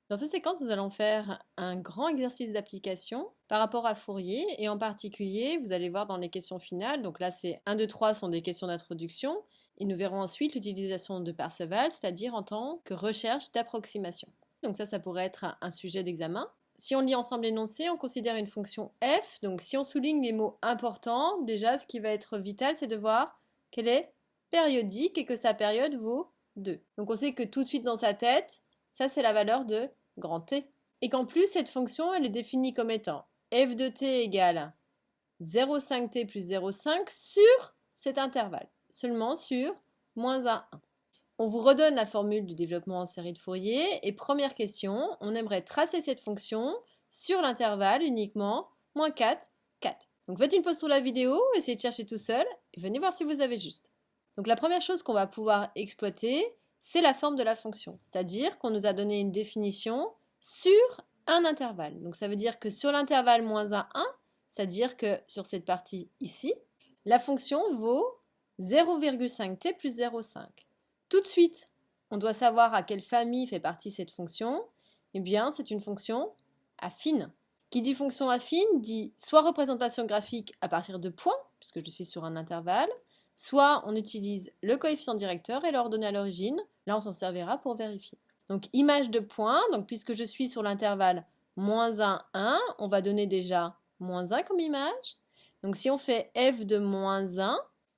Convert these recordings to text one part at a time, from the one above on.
Dans cette séquence, nous allons faire un grand exercice d'application par rapport à Fourier et en particulier, vous allez voir dans les questions finales, donc là c'est 1, 2, 3 sont des questions d'introduction et nous verrons ensuite l'utilisation de Parseval, c'est-à-dire en tant que recherche d'approximation. Donc ça pourrait être un sujet d'examen. Si on lit ensemble l'énoncé, on considère une fonction f, donc si on souligne les mots importants, déjà ce qui va être vital c'est de voir qu'elle est périodique et que sa période vaut 2. Donc on sait que tout de suite dans sa tête, ça c'est la valeur de grand T. Et qu'en plus, cette fonction, elle est définie comme étant f de t égale 0,5t plus 0,5 sur cet intervalle, seulement sur moins 1, 1. On vous redonne la formule du développement en série de Fourier, et première question, on aimerait tracer cette fonction sur l'intervalle uniquement moins 4, 4. Donc faites une pause sur la vidéo, essayez de chercher tout seul, et venez voir si vous avez juste. Donc la première chose qu'on va pouvoir exploiter, c'est la forme de la fonction, c'est-à-dire qu'on nous a donné une définition sur un intervalle. Donc ça veut dire que sur l'intervalle moins 1, 1, c'est-à-dire que sur cette partie ici, la fonction vaut 0,5t plus 0,5. Tout de suite, on doit savoir à quelle famille fait partie cette fonction. Eh bien, c'est une fonction affine. Qui dit fonction affine dit soit représentation graphique à partir de points, puisque je suis sur un intervalle, soit on utilise le coefficient directeur et l'ordonnée à l'origine. Là, on s'en servira pour vérifier. Donc, image de point. Donc, puisque je suis sur l'intervalle moins 1, 1, on va donner déjà moins 1 comme image. Donc, si on fait f de moins 1,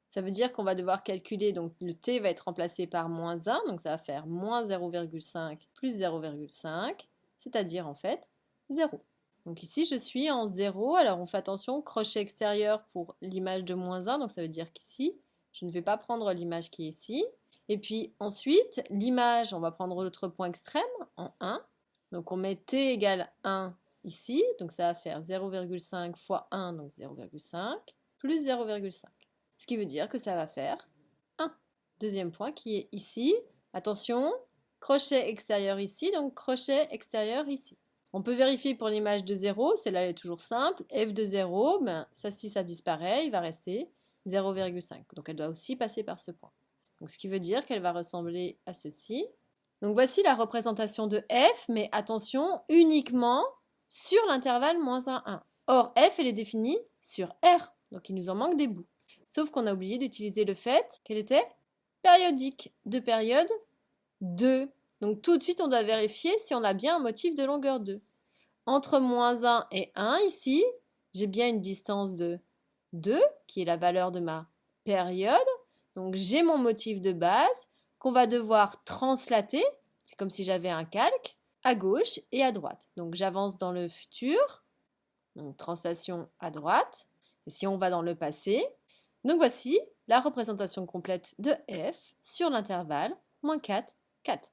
ça veut dire qu'on va devoir calculer, donc le t va être remplacé par moins 1, donc ça va faire moins 0,5 plus 0,5, c'est-à-dire en fait 0. Donc ici, je suis en 0, alors on fait attention, crochet extérieur pour l'image de moins 1, donc ça veut dire qu'ici, je ne vais pas prendre l'image qui est ici. Et puis ensuite, l'image, on va prendre l'autre point extrême, en 1. Donc on met t égale 1 ici, donc ça va faire 0,5 fois 1, donc 0,5, plus 0,5. Ce qui veut dire que ça va faire 1. Deuxième point qui est ici, attention, crochet extérieur ici, donc crochet extérieur ici. On peut vérifier pour l'image de 0, celle-là est toujours simple. F de 0, ben, ça si ça disparaît, il va rester 0,5. Donc elle doit aussi passer par ce point. Donc ce qui veut dire qu'elle va ressembler à ceci. Donc voici la représentation de f, mais attention, uniquement sur l'intervalle moins 1, 1. Or, f, elle est définie sur R, donc il nous en manque des bouts. Sauf qu'on a oublié d'utiliser le fait qu'elle était périodique, de période 2. Donc tout de suite, on doit vérifier si on a bien un motif de longueur 2. Entre moins 1 et 1, ici, j'ai bien une distance de 2, qui est la valeur de ma période. Donc j'ai mon motif de base qu'on va devoir translater, c'est comme si j'avais un calque, à gauche et à droite. Donc j'avance dans le futur, donc translation à droite, et si on va dans le passé, donc voici la représentation complète de f sur l'intervalle moins 4, 4.